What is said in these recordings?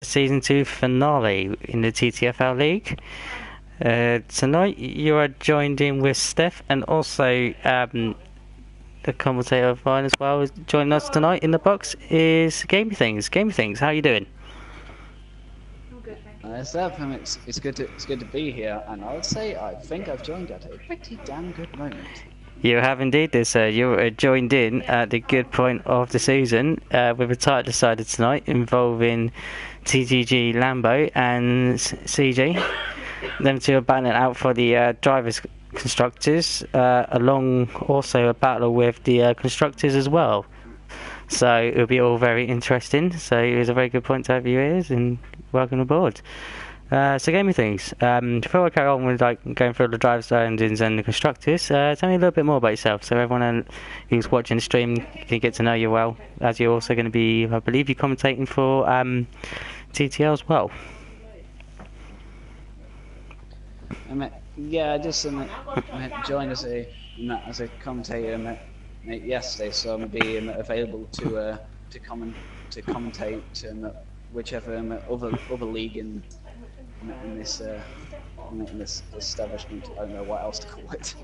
Season 2 finale in the TTFL League. Tonight you are joined in with Steph and also the commentator of mine as well. Joining us tonight in the box is Gamey Things. Gamey Things, how are you doing? Steph, it's good to be here, and I would say I think I've joined at a pretty damn good moment. You have indeed, you joined in at the good point of the season with a title decided tonight involving TTG Lambo and CG. Them two are battling out for the drivers' constructors, along also a battle with the constructors as well. So it'll be all very interesting. So it was a very good point to have you here, and welcome aboard. So Gaming Things, before I carry on with going through the driver standings and the constructors, tell me a little bit more about yourself so everyone who's watching the stream can get to know you well, as you're also going to be, I believe, you're commentating for TTL as well. Yeah, I just joined as a commentator yesterday, so I'm be available to commentate whichever other league in this establishment. I don't know what else to call it.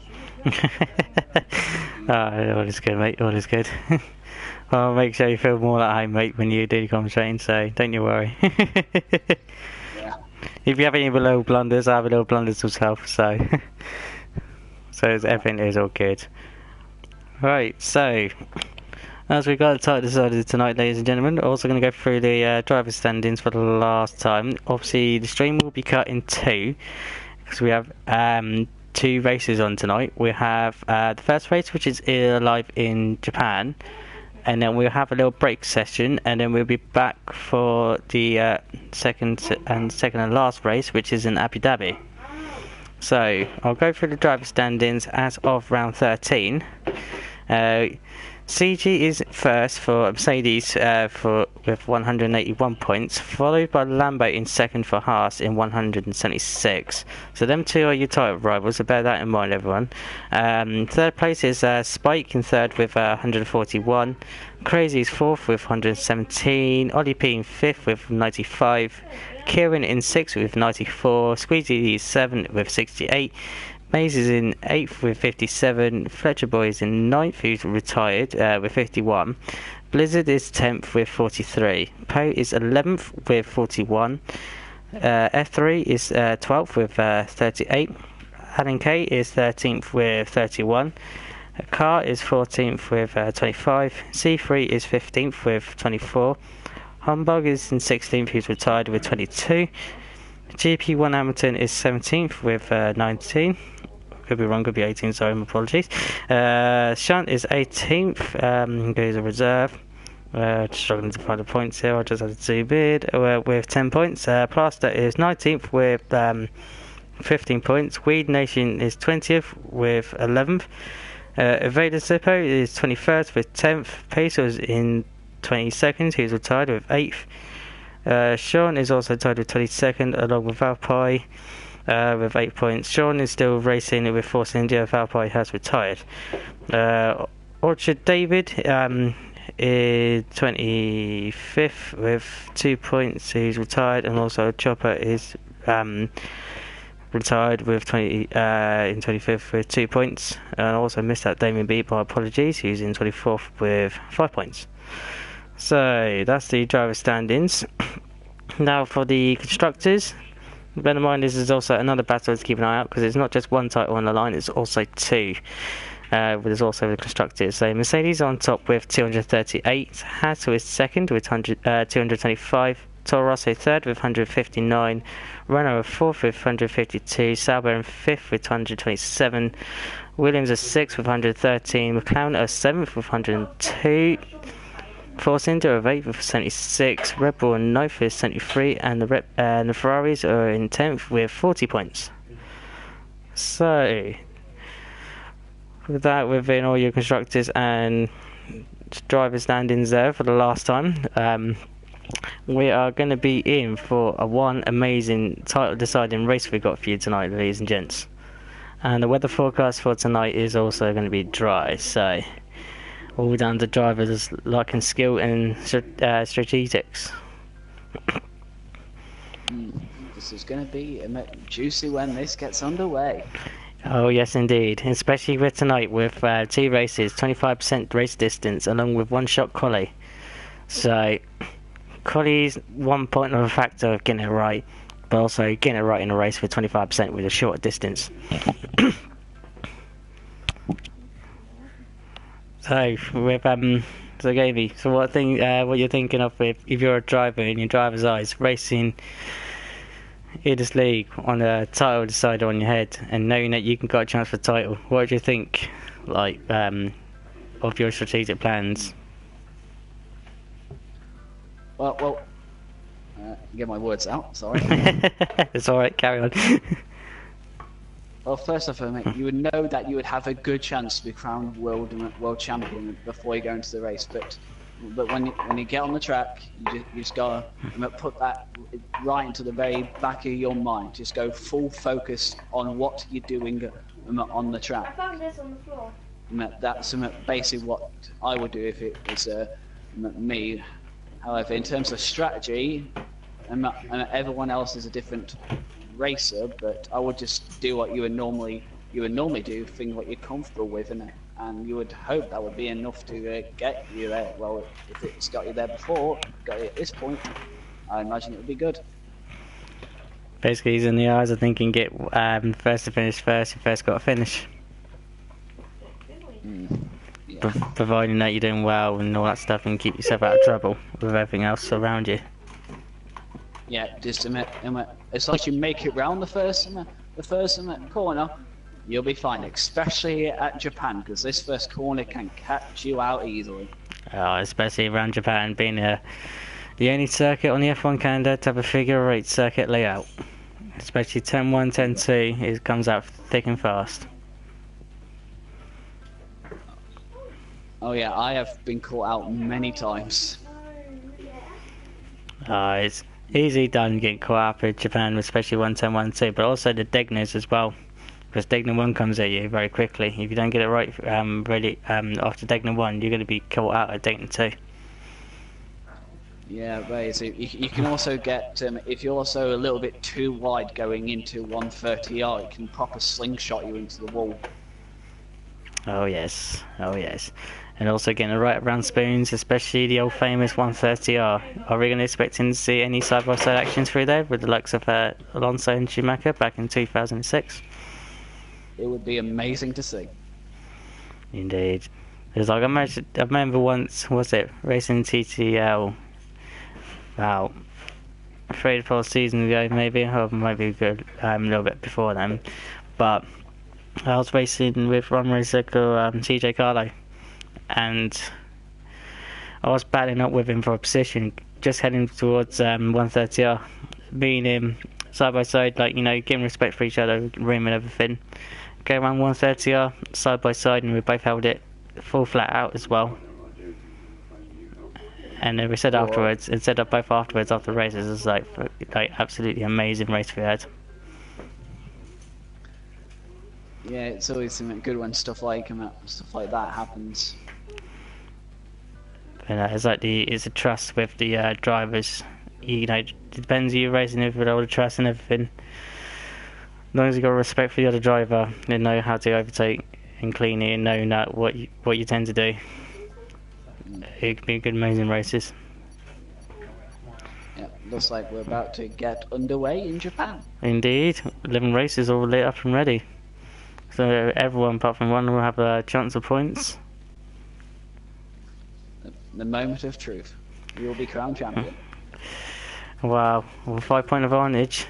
All is good, mate. All is good. I'll make sure you feel more at home, mate, when you do the commentating, so don't you worry. Yeah. If you have any little blunders, I have a little blunders myself, so everything is all good. Right, so as we got the title decided tonight, ladies and gentlemen, we're also going to go through the driver standings for the last time. Obviously, the stream will be cut in two because we have two races on tonight. We have the first race, which is live in Japan, and then we'll have a little break session, and then we'll be back for the second and last race, which is in Abu Dhabi. So I'll go through the driver standings as of round 13. CG is first for Mercedes with 181 points, followed by Lambo in second for Haas in 176. So them two are your title rivals, so bear that in mind, everyone. Third place is Spike in third with 141. Crazy is fourth with 117. Ollie P in fifth with 95. Kieran in sixth with 94. Squeezy is seventh with 68. Maze is in 8th with 57, Fletcher Boy is in 9th, who's retired, with 51, Blizzard is 10th with 43, Poe is 11th with 41, F3 is 12th with 38, Alan K is 13th with 31, Car is 14th with 25, C3 is 15th with 24, Humbug is in 16th, who's retired with 22, GP1 Hamilton is 17th with 19. Could be wrong, could be 18, sorry, my apologies. Shunt is 18th, goes a reserve. Struggling to find the points here, I just had to do bid with 10 points. Plaster is 19th with 15 points. Weed Nation is 20th with 11th. Evader Zippo is 21st with 10th. Pesos in 22nd, he's retired with 8th. Sean is also tied with 22nd, along with Valpy with 8 points. Sean is still racing with Force India. Valpy has retired. Orchard David is 25th with 2 points. He's retired, and also Chopper is retired with in 25th with 2 points. And also missed out Damien B. My apologies. He's in 24th with 5 points. So that's the driver standings. Now for the constructors, bear in mind this is also another battle to keep an eye out because it's not just one title on the line, it's also two. There's also the constructors. So Mercedes on top with 238, Haas is second with 225, Toro Rosso third with 159, Renault fourth with 152, Sauber in fifth with 127, Williams is sixth with 113, McLaren are seventh with 102. Force India are 8th with 76, Red Bull in 9th with 73, and the Ferraris are in 10th with 40 points. So, with that, within all your constructors and driver standings there for the last time, we are going to be in for one amazing title deciding race we've got for you tonight, ladies and gents. And the weather forecast for tonight is also going to be dry, so all down to drivers' luck and skill and strategics. This is going to be juicy when this gets underway. Oh yes, indeed. Especially with tonight, with 2 races, 25% race distance, along with 1 shot quali. So, quali's 1 point of a factor of getting it right, but also getting it right in a race with 25% with a shorter distance. So, with so Gaby, so what you're thinking of if you're a driver in your driver's eyes, racing in this league on a title decider on your head, and knowing that you can got a chance for the title, what do you think, like, of your strategic plans? Well, get my words out. Sorry. It's all right. Carry on. Well, first off, mate, you would know that you would have a good chance to be crowned world champion before you go into the race. But when you get on the track, you just gotta put that right into the very back of your mind. Just go full focus on what you're doing on the track. I found this on the floor. That's basically what I would do if it was me. However, in terms of strategy, everyone else is a different racer, but I would just do what you would normally do, think what you're comfortable with, and you would hope that would be enough to get you there. Well, if it's got you there before, got you at this point, I imagine it would be good. Basically, he's in the eyes of thinking get first to finish first. You first got to finish. Yeah. Providing that you're doing well and all that stuff, and keep yourself out of trouble with everything else around you. Yeah, just as long as you make it round the first corner, you'll be fine. Especially at Japan, because this first corner can catch you out easily. Especially around Japan, being the only circuit on the F1 calendar to have a figure 8 circuit layout. Especially turn 1, turn 2, it comes out thick and fast. Oh yeah, I have been caught out many times. It's easily done getting caught up in Japan, especially 1 turn 1, 2, but also the Degnas as well. Because Degna 1 comes at you very quickly. If you don't get it right after Degna 1, you're going to be caught out at Degna 2. Yeah, right. So you can also get, if you're also a little bit too wide going into 130R, it can proper slingshot you into the wall. Oh yes, oh yes. And also getting it right around spoons, especially the old famous 130R. Are we going to expecting to see any side-by-side actions through there with the likes of Alonso and Schumacher back in 2006? It would be amazing to see. Indeed. It's like I remember once, was it racing TTL? Wow, 3 to 4 seasons ago, maybe, or maybe good, a little bit before then. But I was racing with one racer called TJ Carlo, and I was battling up with him for a position, just heading towards 130R, being him side by side, like, you know, giving respect for each other, room and everything. Go around 130R side by side, and we both held it full flat out as well. And then we said afterwards, and said both afterwards after the races, it was like absolutely amazing race we had. Yeah, it's always good when stuff like that happens. And it's a trust with the drivers. You know, it depends who you're racing with all the trust and everything. As long as you've got respect for the other driver, they know how to overtake and clean it, and know what you tend to do. It can be good, amazing races. Yeah, looks like we're about to get underway in Japan. Indeed, 11 races all lit up and ready. So everyone apart from one will have a chance of points. The moment of truth. You will be crowned champion. Wow, with 5-point advantage.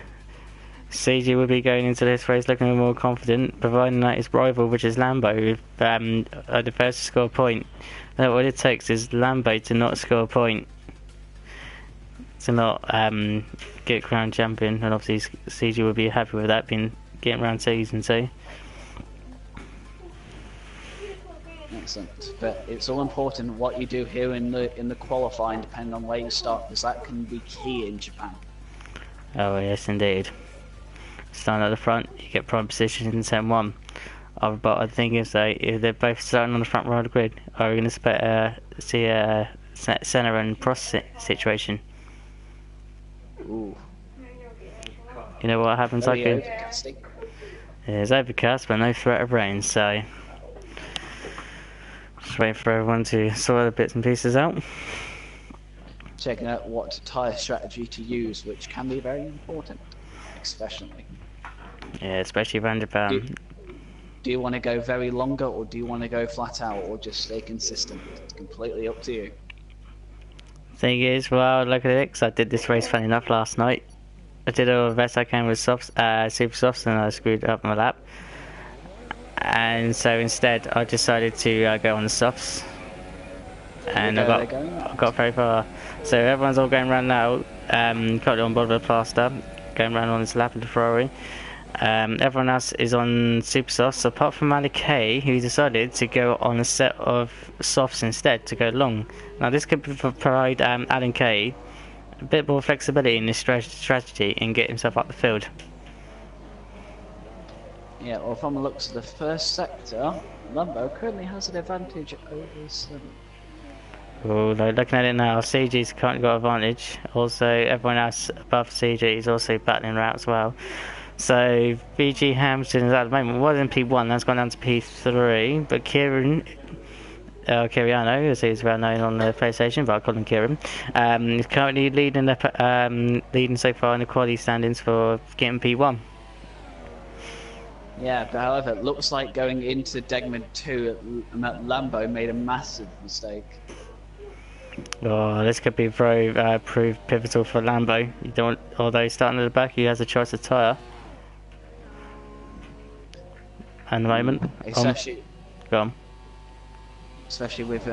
CG will be going into this race looking more confident, providing that his rival, which is Lambo, the first to score a point. Now what it takes is Lambo to not score a point, to not get crowned champion, and obviously CG will be happy with that, being getting round season 2. Excellent, but it's all important what you do here in the qualifying, depending on where you start, because that can be key in Japan. Oh yes, indeed. Starting at the front, you get prime position in turn 1. But I think if they're both starting on the front row of the grid, are we going to see a Senna and Prost situation? Ooh. You know what happens Very like a... overcasting. Yeah, it's overcast, but no threat of rain, so... Just wait for everyone to sort the bits and pieces out. Checking out what tyre strategy to use, which can be very important, especially. Yeah, especially around Do, Japan. do you want to go very longer, or do you want to go flat out, or just stay consistent? It's completely up to you. Thing is, well, look at it, 'cause I did this race funny enough last night. I did all the best I can with softs, super softs, and I screwed up my lap. And so instead, I decided to go on the softs. And I got very far. So everyone's all going around now. Got on board with the plaster, going around on this lap of the Ferrari. Everyone else is on super softs, apart from Ali K, who decided to go on a set of softs instead to go long. Now this could provide Alan K a bit more flexibility in his strategy and get himself up the field. Yeah, well, from the looks of the first sector, Lambo currently has an advantage over Slim. Oh, no, looking at it now, CG's currently got advantage. Also, everyone else above CG is also battling out as well. So, BG Hamilton is at the moment was in P1, that's gone down to P3, but Kiriano, as he's well known on the PlayStation, but I call him Kieran, is currently leading so far in the quality standings for getting P1. Yeah, but however, it looks like going into Degman 2 at Lambo made a massive mistake. Oh, this could be very prove pivotal for Lambo. You don't, although starting at the back, he has a choice of tyre. At the moment, go on. Especially with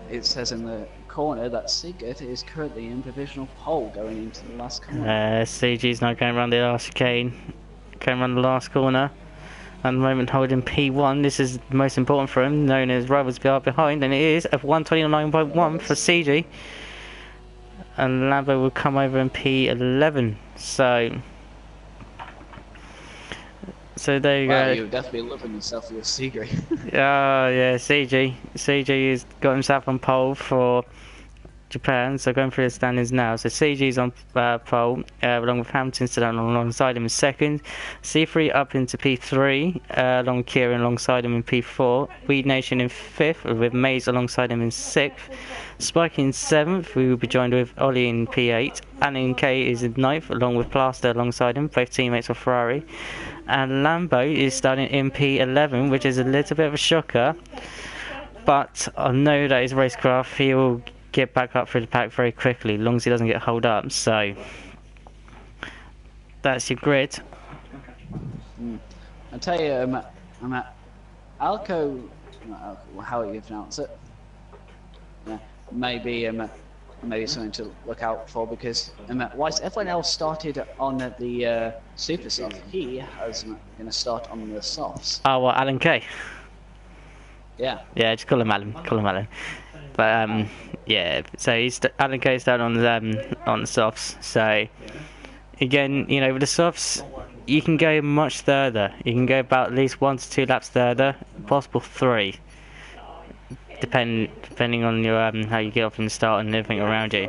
it says in the corner that Sigurd is currently in provisional pole going into the last corner. CG's now going around the last chicane, going around the last corner. At the moment holding P1, this is the most important for him, known as rivals are behind, and it is F129.1 for CG. And Lambo will come over in P11, so there you go. You've definitely loving yourself with your Sigrid. Yeah, CG has got himself on pole for Japan, so going through the standings now. So CG's on pole, along with Hamilton still alongside him in second. C3 up into P3, along with Kieran alongside him in P4. Weed Nation in fifth, with Maze alongside him in sixth. Spike in seventh, we will be joined with Ollie in P8. Alan K is in ninth, along with Plaster alongside him, both teammates of Ferrari. And Lambo is starting in P11, which is a little bit of a shocker. But I know that his racecraft, he will get back up through the pack very quickly, as long as he doesn't get held up. So that's your grid. I tell you, Alco, how you pronounce it? Yeah, maybe something to look out for, because whilst everyone else started on the super soft, he is going to start on the softs. Oh, what, Alan K? Yeah, just call him Alan. But yeah, so Alan K's down on the softs. So again, you know, with the softs, you can go much further. You can go about at least 1 to 2 laps further, possible 3, depending on your how you get off in the start and everything around you.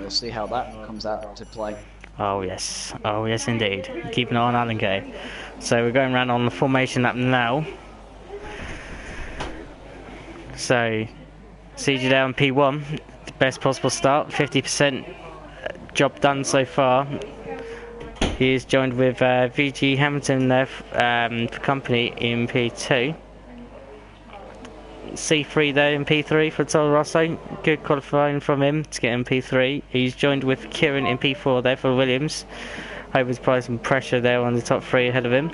We'll see how that comes out to play. Oh yes indeed. Keep an eye on Alan K. So we're going around on the formation lap now. So, CG down P1, best possible start, 50% job done so far. He is joined with VG Hamilton there for company in P2. C3 there in P3 for Toro Rosso, good qualifying from him to get in P3. He's joined with Kieran in P4 there for Williams. Hope he's probably some pressure there on the top 3 ahead of him.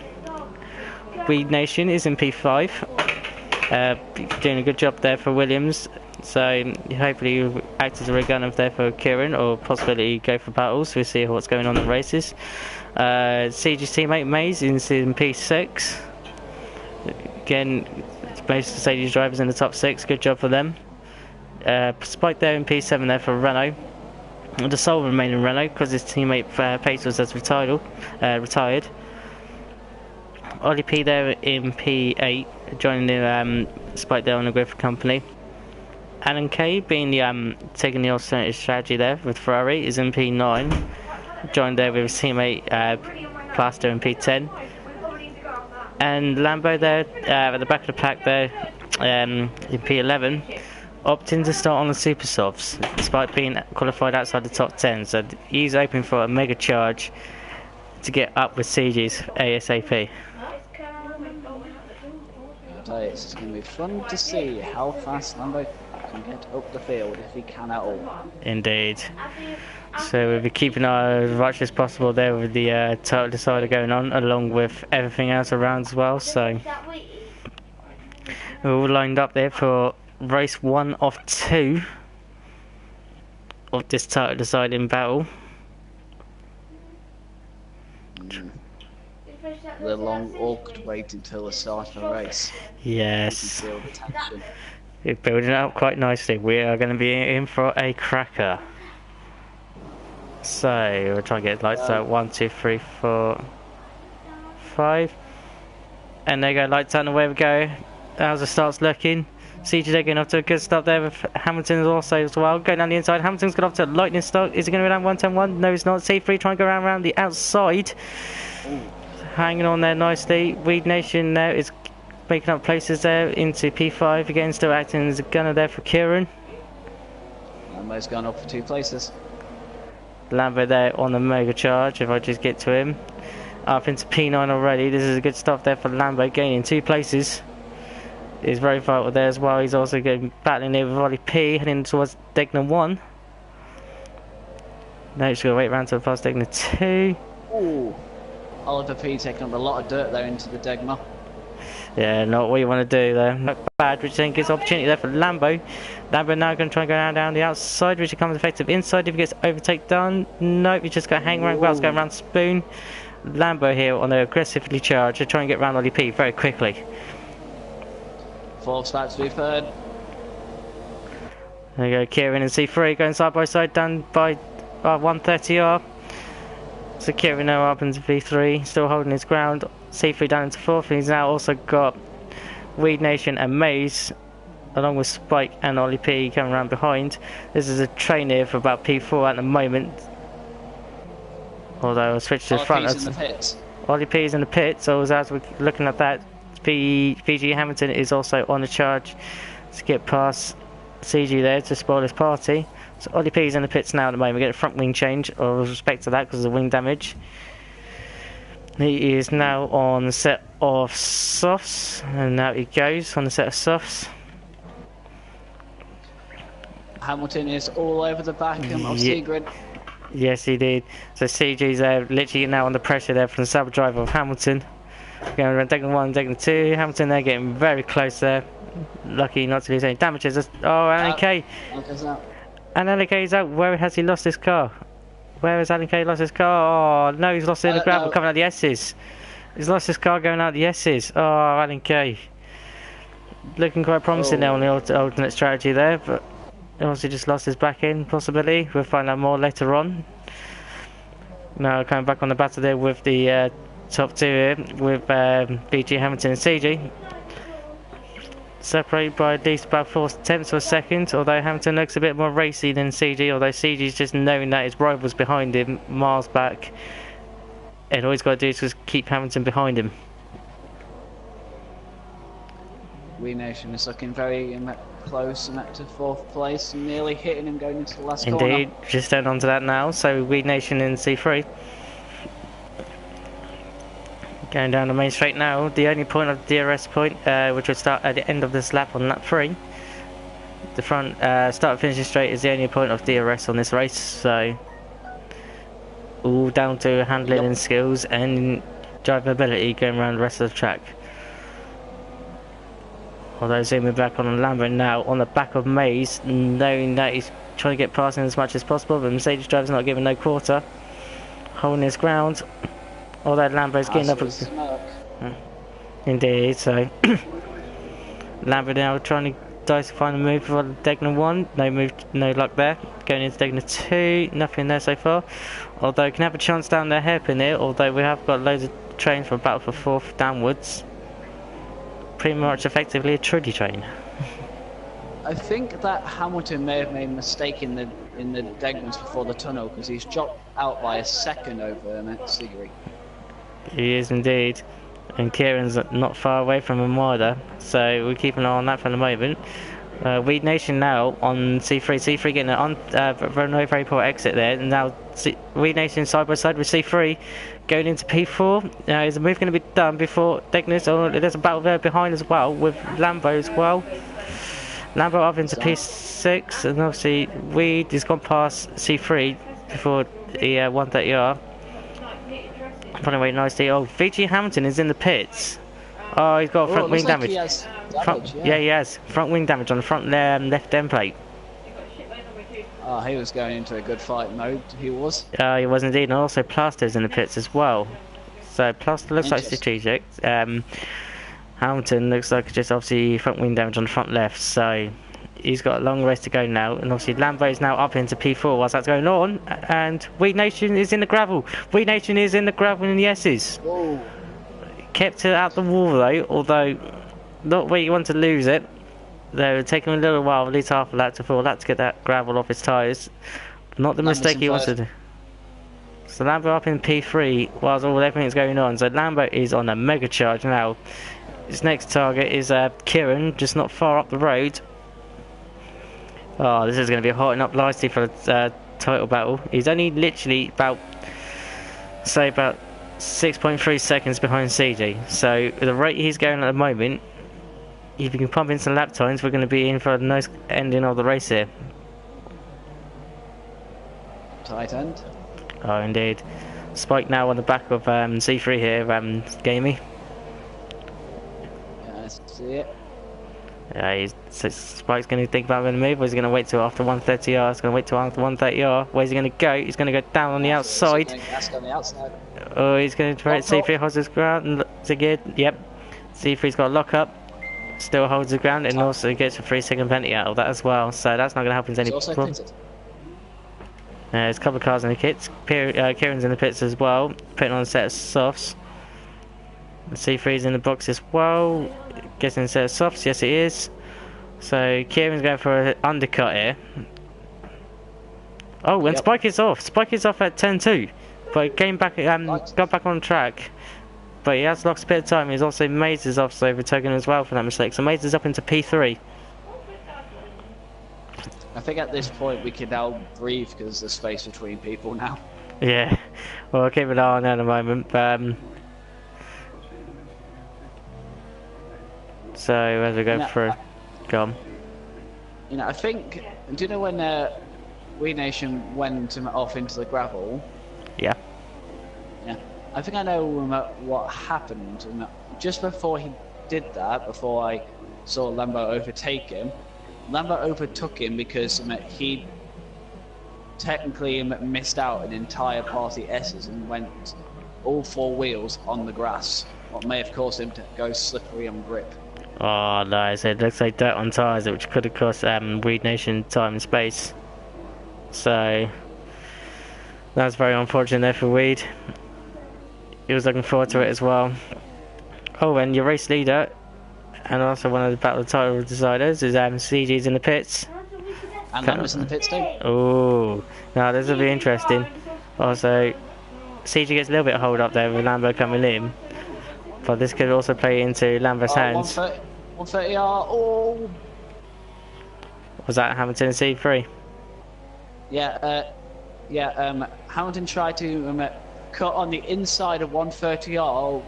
Weed Nation is in P5. Doing a good job there for Williams, so hopefully you act as a rig gunner there for Kieran, or possibly go for battles. We'll see what's going on in the races. CG's teammate Maze is in P6. Again, most of the CG's drivers in the top 6, good job for them. Spike there in P7 there for Renault. And the sole remaining Renault because his teammate Pacers has retired. Ollie P there in P8, joining the Spike there on the grid for company. Alan K being the taking the alternative strategy there with Ferrari is in P9. joined there with his teammate Plaster in P10. And Lambo there at the back of the pack there in P11, opting to start on the super softs despite being qualified outside the top 10. So he's hoping for a mega charge to get up with CG's ASAP. It's going to be fun to see how fast Lambo can get up the field, if he can at all. Indeed. So we'll be keeping our as much as possible there with the title decider going on, along with everything else around as well. So we're all lined up there for race 1 of 2 of this title deciding battle. The long, awkward wait until the start of the race. Yes. You can feel the tension. We're building it up quite nicely. We are going to be in for a cracker. So we'll try and get lights out. 1, 2, 3, 4, 5. And there you go, lights out and away we go. How's the starts looking? CG they're getting off to a good start there with Hamilton also as well. Going down the inside. Hamilton's got off to a lightning start. Is he going to go down 110-1? No, he's not. C3 trying to go around the outside. Ooh. Hanging on there nicely. Weed Nation now is making up places there into P5 again, still acting as a gunner there for Kieran. Lambo's gone up for 2 places. Lambo there on the mega charge, if I just get to him. Up into P9 already. This is a good stuff there for Lambo, gaining 2 places. He's very vital there as well. He's also getting battling there with Ollie P, heading towards Degner 1. Now he's going to wait around to pass Degner 2. Ooh. Oliver P taking up a lot of dirt there into the Degma. Yeah, not what you want to do there. Not bad, which then gives opportunity there for Lambo. Lambo now going to try and go down the outside, which becomes effective inside if he gets overtake done. Nope, he's just going to hang around. Wells going around Spoon. Lambo here on the aggressively charge to try and get around Ollie P very quickly. 4 spots to be third. There you go, Kieran and C3 going side by side down by 130R. So Kieran now up into V3, still holding his ground. C3 down into 4th, and he's now also got Weed Nation and Maze, along with Spike and Ollie P coming around behind. This is a train here for about P4 at the moment. Although I'll switch to the front. In the pits. Ollie P is in the pit, so as we're looking at that, VG Hamilton is also on the charge to get past CG there to spoil his party. So Ollie P is in the pits now at the moment. We get a front wing change with respect to that because of the wing damage. He is now on the set of softs, and now he goes on the set of softs. Hamilton is all over the back of Sigrid. Yes, he did. So CG's literally now under pressure there from the sub driver of Hamilton. Going around Degner 1, Degner 2. Hamilton there getting very close there. Lucky not to lose any damages. Oh, Alan K. And Alan K is out. Where has he lost his car? Where has Alan K lost his car? Oh, no, he's lost it in the gravel coming out the S's. He's lost his car going out the S's. Oh, Alan K. Looking quite promising there on the alternate strategy there, but obviously just lost his back end possibility. We'll find out more later on. Now coming back on the battle there with the top 2 here, with BG Hamilton and CG. Separated by at least about 4/10 of a second, although Hamilton looks a bit more racy than CG, although CG's just knowing that his rival's behind him, miles back, and all he's got to do is just keep Hamilton behind him. We Nation is looking very close and up to 4th place, nearly hitting him going into the last corner. Indeed, just down onto that now, so We Nation in C3. Going down the main straight now, the only point of the DRS point, which will start at the end of this lap on lap 3. The front start finishing straight is the only point of DRS on this race, so all down to handling and skills and drivability going around the rest of the track. Although zooming back on Lambert now on the back of Maze, knowing that he's trying to get past him as much as possible, but Mercedes driver's not giving no quarter, holding his ground. Although Lambert's getting up indeed, so Lambert now trying to dice to find a move for Degner 1. No move, no luck there. Going into Degner 2, nothing there so far. Although can have a chance down the hairpin here, although we have got loads of trains for battle for 4th downwards. Pretty much effectively a trudy train. I think that Hamilton may have made a mistake in the Degmans before the tunnel because he's dropped out by a second over Siguri. He is indeed. And Kieran's not far away from Armada, so we'll keep an eye on that for the moment. Weed Nation now on C3. C3 getting an very poor exit there. And now Weed Nation side by side with C3 going into P4. Is the move going to be done before Degnus? Oh, there's a battle there behind as well with Lambo as well. Lambo up into P6, and obviously Weed has gone past C3 before the 130R. Running away nicely. Oh, VG Hamilton is in the pits. Oh, he's got front wing damage. He has damage, yeah, he has front wing damage on the front left end plate. Oh, he was going into a good fight mode. He was. He was indeed, and also Plaster's in the pits as well. So Plaster looks like strategic. Hamilton looks like just obviously front wing damage on the front left. So he's got a long race to go now, and obviously Lambo is now up into P4 whilst that's going on, and Weed Nation is in the gravel. Weed Nation is in the gravel in the S's. Whoa. Kept it out the wall though, although not where you want to lose it. They're taking a little while, at least half a lap to full lap to get that gravel off his tyres. Not the mistake he wanted to do. So Lambo up in P3 whilst everything's going on. So Lambo is on a mega charge now. His next target is Kieran, just not far up the road. Oh, this is going to be hotting up nicely for the title battle. He's only literally about 6.3 seconds behind CG. So the rate he's going at the moment, if you can pump in some lap times, we're going to be in for a nice ending of the race here. Tight end. Oh, indeed. Spike now on the back of C3 here, Gamey. Yeah, I see it. Yeah, Spike's going to think about the move, or is he going to wait till after 130R? He's going to wait till after 130R. Where's he going to go? He's going to go down on the outside. On the outside. Oh, he's going to try it. C3 holds his ground and looks again. Yep. C3's got a lock up. Still holds the ground and also gets a 3-second penalty out of that as well. So that's not going to help him any problem. There's a couple of cars in the kits. Kieran's in the pits as well, putting on a set of softs. C3's in the box as well. Getting a set of softs, yes it is. So Kieran's going for an undercut here. Oh, and Spike is off. Spike is off at 10-2. But came back, got back on track. But he has lost a bit of time. He's also Maze is off, so overtaken as well for that mistake. So Maze is up into P3. I think at this point we can now breathe because there's space between people now. Yeah, well, I'll keep an eye on that at the moment. So as we go through, go on. You know, I think. Do you know when Weed Nation went off into the gravel? Yeah. Yeah. I think I know what happened. Just before he did that, before I saw Lambo overtake him, Lambo overtook him because he technically missed out an entire party S's and went all four wheels on the grass, what may have caused him to go slippery on grip. Oh no, so it looks like dirt on tyres, which could have cost Weed Nation time and space. So that's very unfortunate there for Weed. He was looking forward to it as well. Oh, and your race leader, and also one of the battle title deciders, is CG's in the pits. And Lambo's in the pits too. Oh, now this will be interesting. Also, CG gets a little bit of hold up there with Lambo coming in. But this could also play into Lambo's hands. 130R. Oh. Was that Hamilton C3? Yeah. Hamilton tried to cut on the inside of 130R.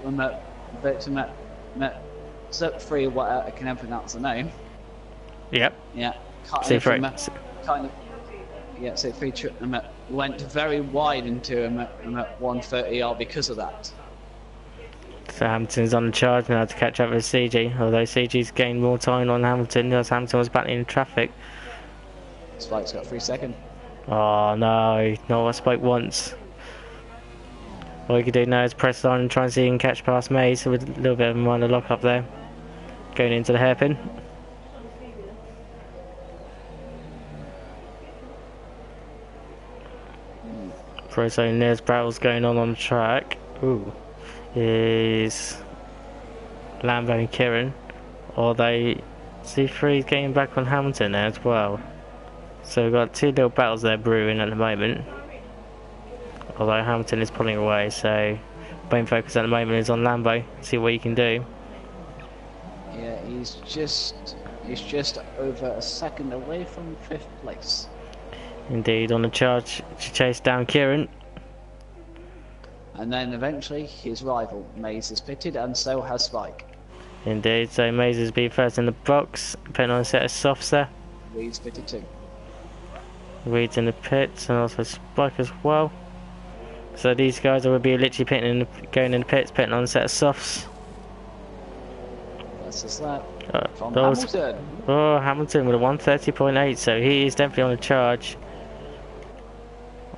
But free. What I can never pronounce the name. Yep. Yeah. C3. Kind of. Yeah. C3 went very wide into 130R because of that. So Hamilton's on the charge now to catch up with CG, although CG's gained more time on Hamilton as Hamilton was battling in traffic. Spike's got 3 seconds. Oh no, not what Spike wants. All he can do now is press on and try and see if he can catch past Maze with a little bit of a minor lock up there. Going into the hairpin. Pro zone, there's battles going on the track. Ooh. Is Lambo and Kieran, although C3 is getting back on Hamilton there as well. So we've got two little battles there brewing at the moment. Although Hamilton is pulling away, so main focus at the moment is on Lambo. See what he can do. Yeah, he's just over a second away from 5th place. Indeed, on the charge to chase down Kieran. And then eventually his rival, Maze, is pitted, and so has Spike. Indeed, so Maze has been first in the box, putting on a set of softs there. Reed's pitted too. Reed's in the pits, and also Spike as well. So these guys will be literally going in the pits, putting on a set of softs. That's the slap from those, Hamilton. Oh, Hamilton with a 130.8, so he is definitely on the charge.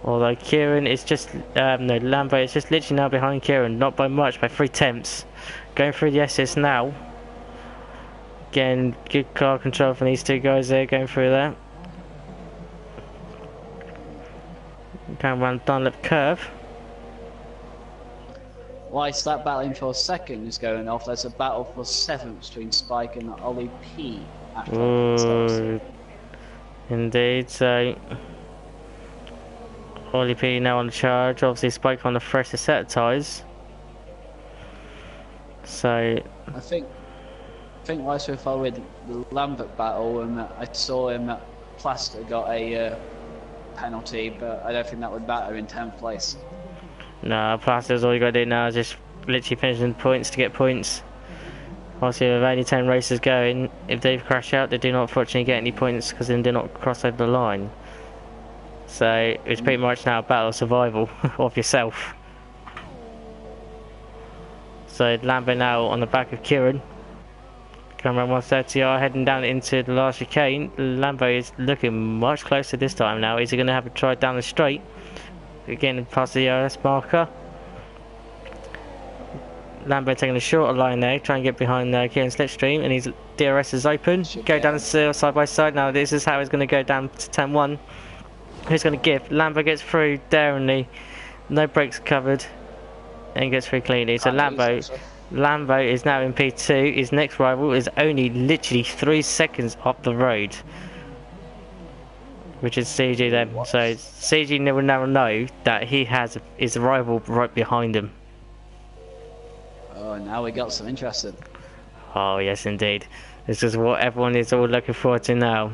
Although Kieran is just, Lambo is just literally now behind Kieran, not by much, by 3/10. Going through the SS now. Again, good car control from these two guys there, going through there. Going around Dunlop curve. Whilst that battling for 2nd is going off, there's a battle for 7th between Spike and Ollie P. Ooh, indeed, so Ollie P now on the charge, obviously Spike on the freshest set of tyres. So I think whilst we're following the Lambert battle, and I saw him that Plaster got a penalty, but I don't think that would matter in 10th place. no, Plaster's all you got to do now is just literally finishing points to get points. Obviously with only 10 races going, if they crash out they do not fortunately get any points because they do not cross over the line. So it's pretty much now a battle of survival of yourself. So Lambo now on the back of Kieran. Coming around 130R, heading down into the last chicane. Lambo is looking much closer this time now. Is he going to have a try down the straight? Again, past the ERS marker. Lambo taking a shorter line there, trying to get behind Kieran Slipstream, and his DRS is open. Go down the side by side now. This is how it's going to go down to turn 1. Who's going to give? Lambo gets through daringly, no brakes covered, and gets through cleanly. So Lambo is now in P2. His next rival is only literally 3 seconds up the road, which is CG then. So CG will now know that he has his rival right behind him. Oh, now we got some interesting. Oh yes, indeed. This is what everyone is all looking forward to now.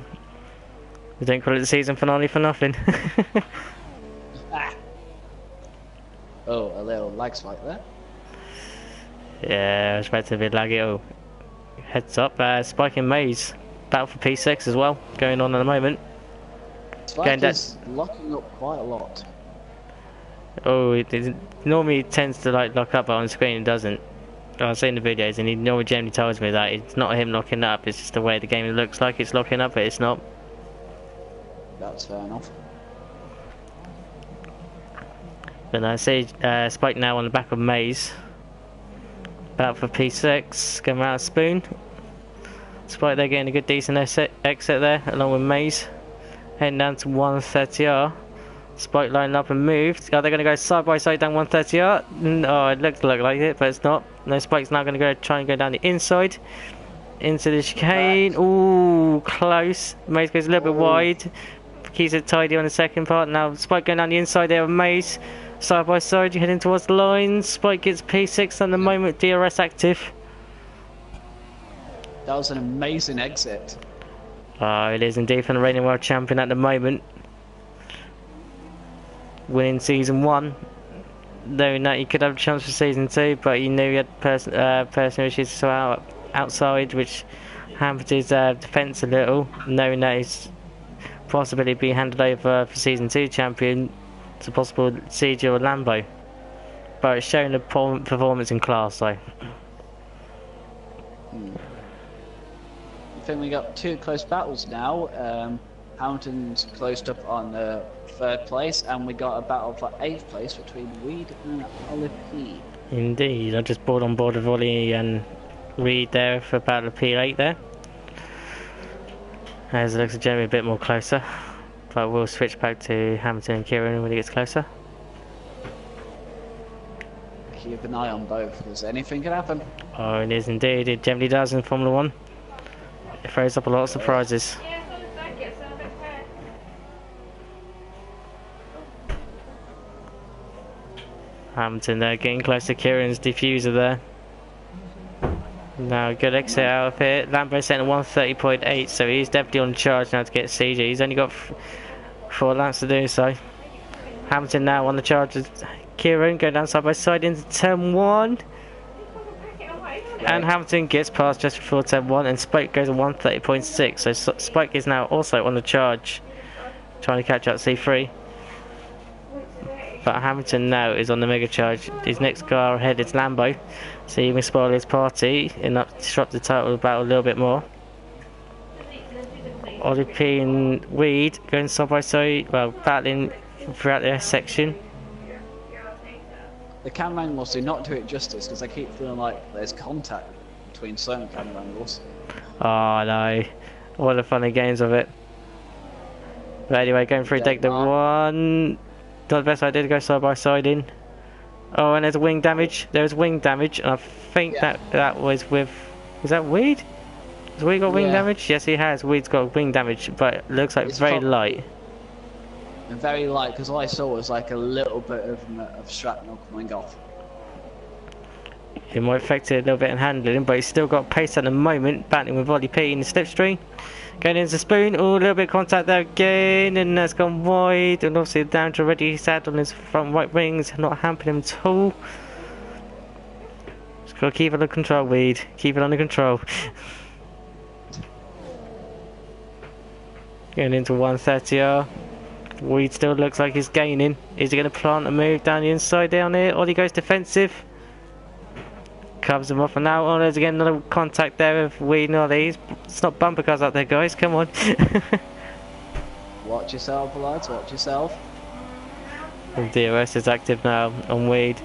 We don't call it the season finale for nothing. Oh, a little lag spike there. Yeah, I was about to be laggy. Oh, heads up, Spike and Maze. Battle for P6 as well, going on at the moment. Spike is locking up quite a lot. Oh, it normally tends to lock up, but on screen it doesn't. I've seen the videos and he normally generally tells me that it's not him locking up, it's just the way the game looks like it's locking up, but it's not. That's fair enough. But I see Spike now on the back of Maze. About for P6, going around Spoon. Spike there getting a good decent exit there, along with Maze. Heading down to 130R. Spike lining up and moved. Are they going to go side by side down 130R? Oh, it looked like it, but it's not. No, Spike's now going to try and go down the inside. Into the chicane. Ooh, close. Maze goes a little bit wide. Keeps it tidy on the second part. Now Spike going down the inside there with Maze. Side by side, you're heading towards the line. Spike gets P6 at the moment, DRS active. That was an amazing exit. It is indeed, from the reigning world champion at the moment. Winning season 1. Knowing that he could have a chance for season 2, but he knew he had personal issues to sort outside, which hampered his defence a little. Knowing that he's possibly being handed over for season 2 champion to possible CG or Lambo, but it's showing a performance in class though. I think we got 2 close battles now. Hamilton's closed up on 3rd place, and we got a battle for 8th place between Reed and Ollie P. Indeed, I just brought on board with Ollie and Reed there for battle of P8 there. As it looks generally a bit more closer. But we'll switch back to Hamilton and Kieran when he gets closer. Keep an eye on both, because anything can happen. Oh, it is indeed. It generally does in Formula 1. throws up a lot of surprises. Hamilton there getting close to Kieran's diffuser there. Now good exit out of here. Lambo setting 130.8, so he's definitely on charge now to get CG. He's only got 4 laps to do so. Hamilton now on the charge. Kieran going down side by side into turn 1. And Hamilton gets past just before turn 1, and Spike goes on 130.6. So Spike is now also on the charge, trying to catch up C3. But Hamilton now is on the mega charge. His next car ahead is Lambo, so he can spoil his party and disrupt the title battle a little bit more. Ollie P and Weed going side by side, well, battling throughout their section. The camera angles do not do it justice because I keep feeling like there's contact between certain camera angles. Oh no, all the funny games of it. But anyway, going through deck the 1. Not the best idea to go side by side in. Oh, and there's wing damage. There's wing damage, and I think that was with. Was that Weed? Has Weed got wing damage? Yes, he has. Weed's got wing damage, but it looks like it's very light. Very light, because all I saw was like a little bit of shrapnel coming off. It might affect it a little bit in handling, but he's still got pace at the moment, battling with Ollie P in the slipstream. Going into Spoon, oh, a little bit of contact there again, and that's gone wide, and obviously the damage already he's had on his front right wings, not hampering him at all. Just gotta keep it under control, Weed. Keep it under control. Going into 130R. Weed still looks like he's gaining. Is he going to plant a move down the inside down here? Ollie goes defensive. Covers him off, and now oh, there's again another contact there with Weed and Ollie. It's not bumper cars out there, guys. Come on. Watch yourself, lads. Watch yourself. And DRS is active now on Weed.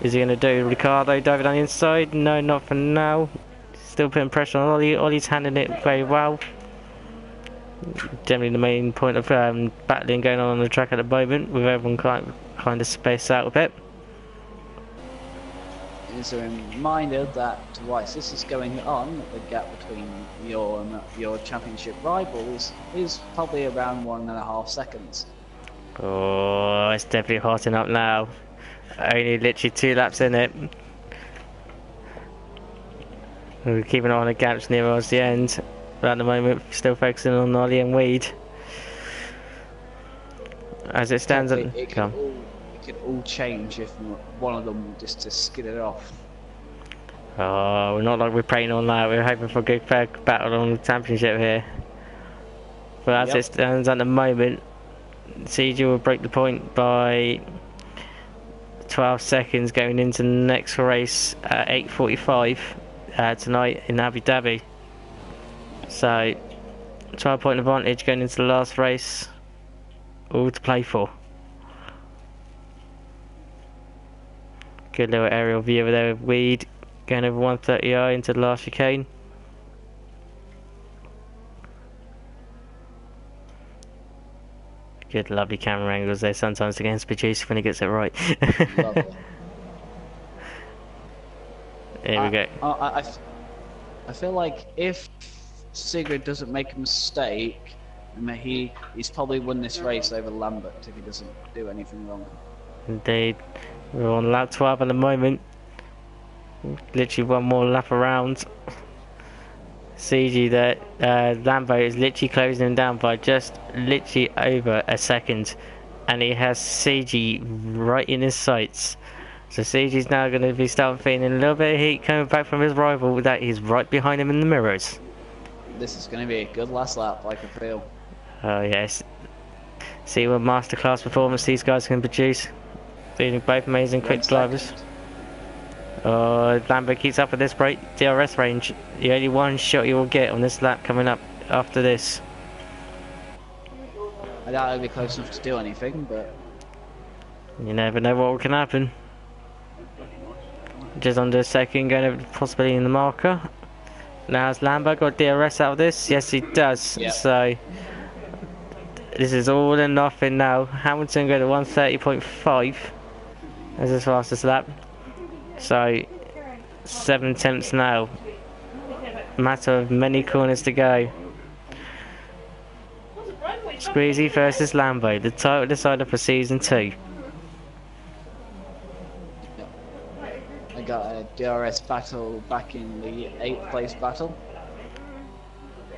Is he going to do Ricardo diving on the inside? No, not for now. Still putting pressure on Ollie. Ollie's handling it very well. Generally the main point of battling going on the track at the moment, with everyone kind of spaced out a bit. It's a reminder that whilst this is going on, the gap between your championship rivals is probably around 1.5 seconds. Oh, it's definitely hotting up now. Only literally 2 laps in it. We're keeping an eye on the gaps near us the end. But at the moment, still focusing on Ollie and Weed. As it stands at it could all change if one of them just to skid it off. Oh, not like we're praying on that. We're hoping for a good battle on the championship here. But as it stands at the moment, CG will break the point by 12 seconds going into the next race at 8:45 tonight in Abu Dhabi. So 12-point advantage going into the last race, all to play for. Good little aerial view over there with Weed going over 130i into the last chicane. Good lovely camera angles there, sometimes against producer when he gets it right. Lovely. Here we go. I feel like if Sigrid doesn't make a mistake, and he's probably won this race over Lambert if he doesn't do anything wrong. Indeed. We're on lap 12 at the moment. Literally one more lap around. CG there, Lambo is literally closing him down by just literally over a second, and he has CG right in his sights. So CG's now going to be starting feeling a little bit of heat coming back from his rival that is right behind him in the mirrors. This is going to be a good last lap, I can feel. Oh yes. See what masterclass performance these guys can produce. Being both amazing quick drivers. Oh, Lambo keeps up with this break. DRS range. The only one shot you will get on this lap coming up after this. I doubt it'll be close enough to do anything, but you never know what can happen. Just under a second, going over possibly in the marker. Now has Lambo got DRS out of this? Yes, he does. Yep. So this is all or nothing now. Hamilton go to 130.5 as his fastest lap. So 7 tenths now matter of many corners to go. Squeezy versus Lambo, the title decider for season 2. Yep. I got a DRS battle back in the 8th place battle.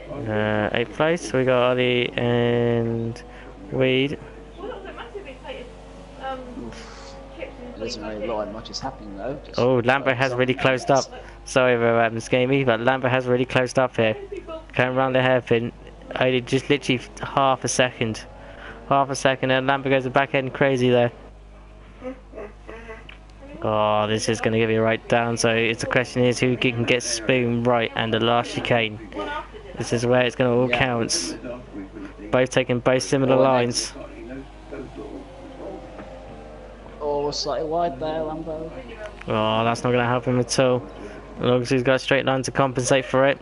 8th place, we got Ollie and Weed. It doesn't really look like much is happening though. Oh, Lambo has really closed up. Sorry about Gamey, but Lambo has really closed up here. Going around the hairpin, only just literally half a second. Half a second, and Lambo goes the back end crazy there. Oh, this is going to give you right down. So it's the question is who can get Spoon right and the last chicane. This is where it's going to all count. Both taking both similar lines. Oh, slightly wide there, Lambo. Oh, that's not going to help him at all. As long as he's got a straight line to compensate for it.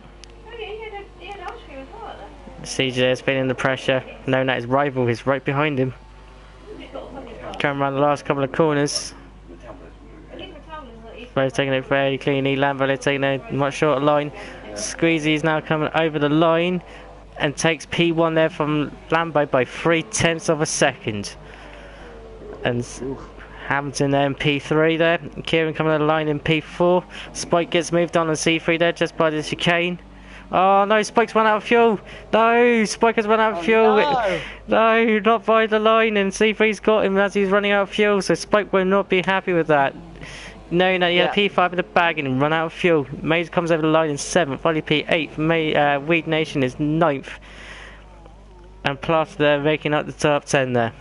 CJ is feeling the pressure, knowing that his rival is right behind him. Coming around the last couple of corners. Both taking it fairly cleanly. Lambo taking a much shorter line. Squeezy is now coming over the line and takes P1 there from Lambo by 0.3 of a second. And Hamilton there in P3 there. Kieran coming over the line in P4. Spike gets moved on C3 there just by the chicane. Oh no, Spike's run out of fuel. No, Spike has run out of fuel. No, not by the line, and C3's got him as he's running out of fuel, so Spike will not be happy with that. Knowing that he had P5 in the bag and run out of fuel. Maze comes over the line in 7th, Ollie P8th, Weed Nation is 9th. And Plus they're making up the top 10 there.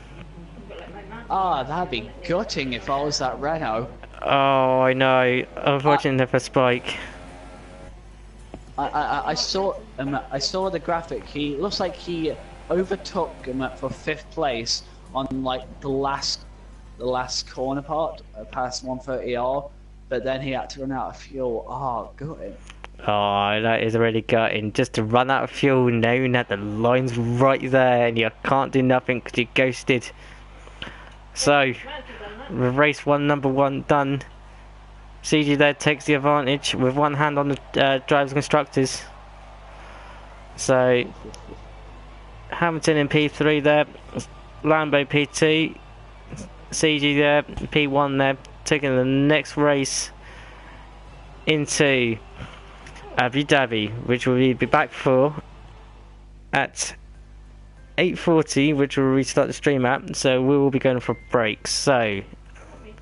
Ah, that'd be gutting if I was that Renault. Oh, I know. Unfortunately for Spike. I saw the graphic. He looks like he overtook him for 5th place on like the last corner part past 130R, but then he had to run out of fuel. Oh, gutting. Oh, that is really gutting. Just to run out of fuel knowing that the line's right there and you can't do nothing because you're ghosted. So, race 1, number 1 done. CG there takes the advantage with one hand on the drivers and constructors. So, Hamilton in P3 there, Lambo P2, CG there, P1 there, taking the next race into Abu Dhabi, which will be back for at 8:40, which will restart the stream at. So we will be going for breaks. So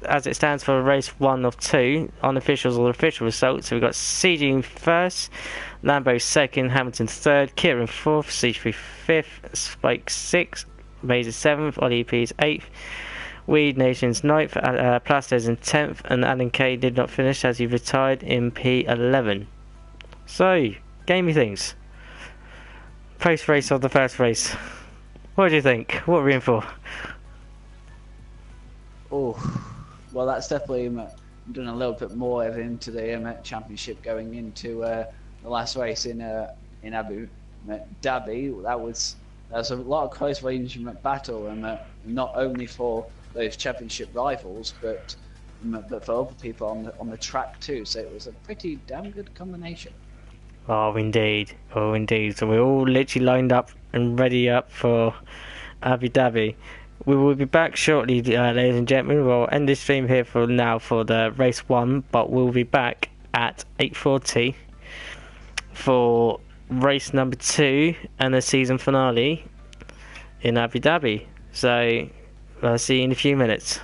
as it stands for race 1 of 2, unofficials or official results, so we've got CG in 1st, Lambo 2nd, Hamilton 3rd, Kieran 4th, CG 5th, Spike 6th, Mazer 7th, Ollie P's 8th, Weed Nation's 9th, Plasto's in 10th, and Alan K did not finish as he retired in P11. So, gamey things. Post race of the first race. What do you think? What are we in for? Oh, well, that's definitely done a little bit more into the championship going into the last race in Abu Dhabi. That was a lot of close range battle, and not only for those championship rivals, but for other people on the track too. So it was a pretty damn good combination. Oh indeed, oh indeed. So we're all literally lined up and ready up for Abu Dhabi. We will be back shortly, ladies and gentlemen. We'll end this stream here for now for the race 1, but we'll be back at 8:40 for race number 2 and the season finale in Abu Dhabi. So I'll see you in a few minutes.